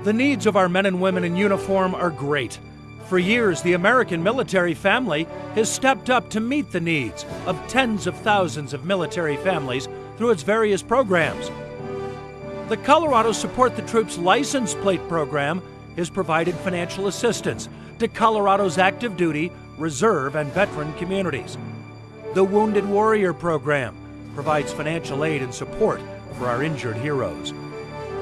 The needs of our men and women in uniform are great. For years, the American military family has stepped up to meet the needs of tens of thousands of military families through its various programs. The Colorado Support the Troops license plate program has provided financial assistance to Colorado's active duty, reserve, and veteran communities. The Wounded Warrior program provides financial aid and support for our injured heroes.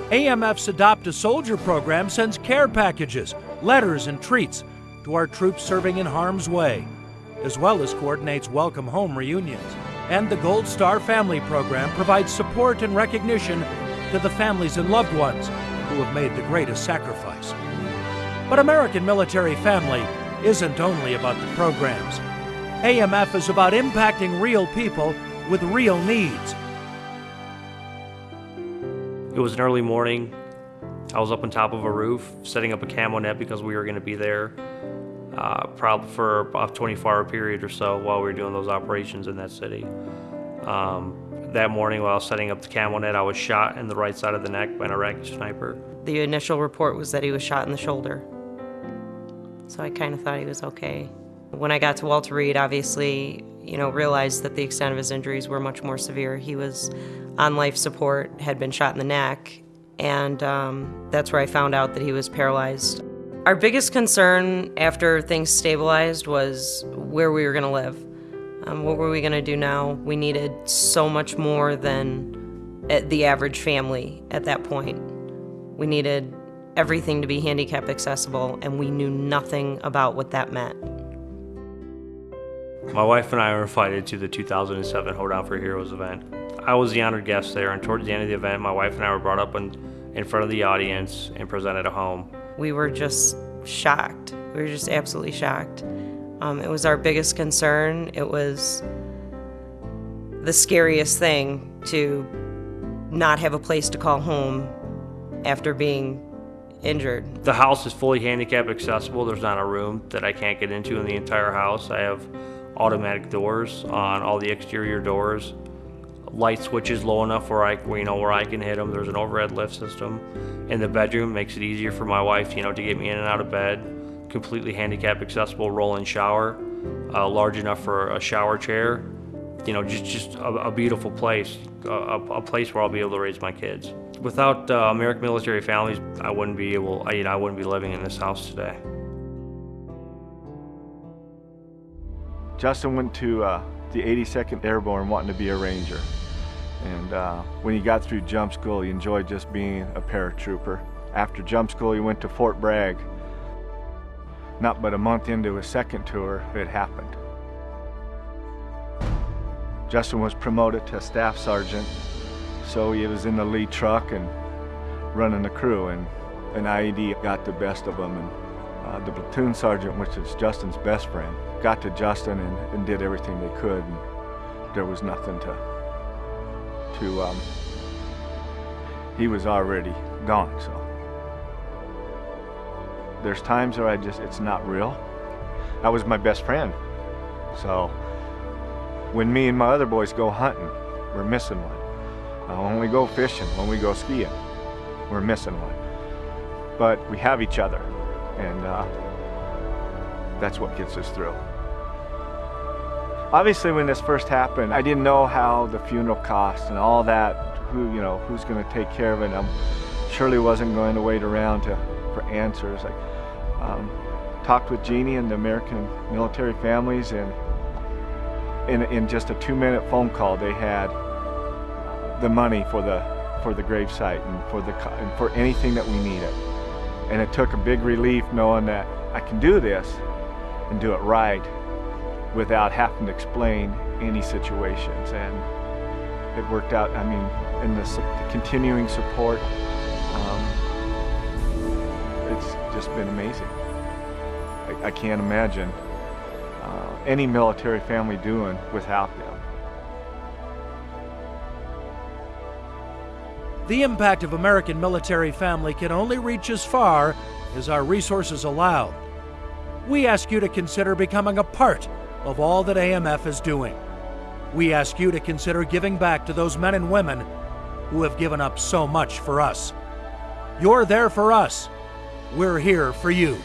AMF's Adopt a Soldier program sends care packages, letters, and treats to our troops serving in harm's way, as well as coordinates welcome home reunions. And the Gold Star Family program provides support and recognition to the families and loved ones who have made the greatest sacrifice. But American Military Family isn't only about the programs. AMF is about impacting real people with real needs. It was an early morning. I was up on top of a roof setting up a camo net because we were going to be there probably for a 24-hour period or so while we were doing those operations in that city. That morning while I was setting up the camo net, I was shot in the right side of the neck by an Iraqi sniper. The initial report was that he was shot in the shoulder. So I kind of thought he was okay. When I got to Walter Reed, obviously, realized that the extent of his injuries were much more severe. He was on life support, had been shot in the neck, and that's where I found out that he was paralyzed. Our biggest concern after things stabilized was where we were going to live. What were we going to do now? We needed so much more than the average family at that point. We needed everything to be handicap accessible, and we knew nothing about what that meant. My wife and I were invited to the 2007 Hold Out for Heroes event. I was the honored guest there, and towards the end of the event, my wife and I were brought up in front of the audience and presented a home. We were just shocked. We were just absolutely shocked. It was our biggest concern. It was the scariest thing to not have a place to call home after being injured. The house is fully handicap accessible. There's not a room that I can't get into in the entire house. I have automatic doors on all the exterior doors, light switches low enough where I can hit them. There's an overhead lift system in the bedroom. Makes it easier for my wife, to get me in and out of bed. Completely handicap accessible roll-in shower, large enough for a shower chair. Just a beautiful place, a place where I'll be able to raise my kids. Without American military families, I wouldn't be living in this house today. Justin went to the 82nd Airborne wanting to be a Ranger. And when he got through jump school, he enjoyed just being a paratrooper. After jump school, he went to Fort Bragg. Not but a month into his second tour, it happened. Justin was promoted to staff sergeant, so he was in the lead truck and running the crew, and an IED got the best of him. And the platoon sergeant, which is Justin's best friend, got to Justin and did everything they could, and there was nothing to he was already gone. So there's times where it's not real. That was my best friend. So when me and my other boys go hunting, we're missing one. When we go fishing, when we go skiing, we're missing one. But we have each other, and that's what gets us through. Obviously, when this first happened, I didn't know how the funeral cost and all that, who's going to take care of it. I surely wasn't going to wait around for answers. I talked with Jeannie and the American military families, and in just a 2-minute phone call, they had the money for the gravesite and for anything that we needed. And it took a big relief knowing that I can do this and do it right without having to explain any situations, and it worked out. I mean, and the continuing support, it's just been amazing. I can't imagine any military family doing without them. The impact of American military family can only reach as far as our resources allow. We ask you to consider becoming a part of all that AMF is doing. We ask you to consider giving back to those men and women who have given up so much for us. You're there for us. We're here for you.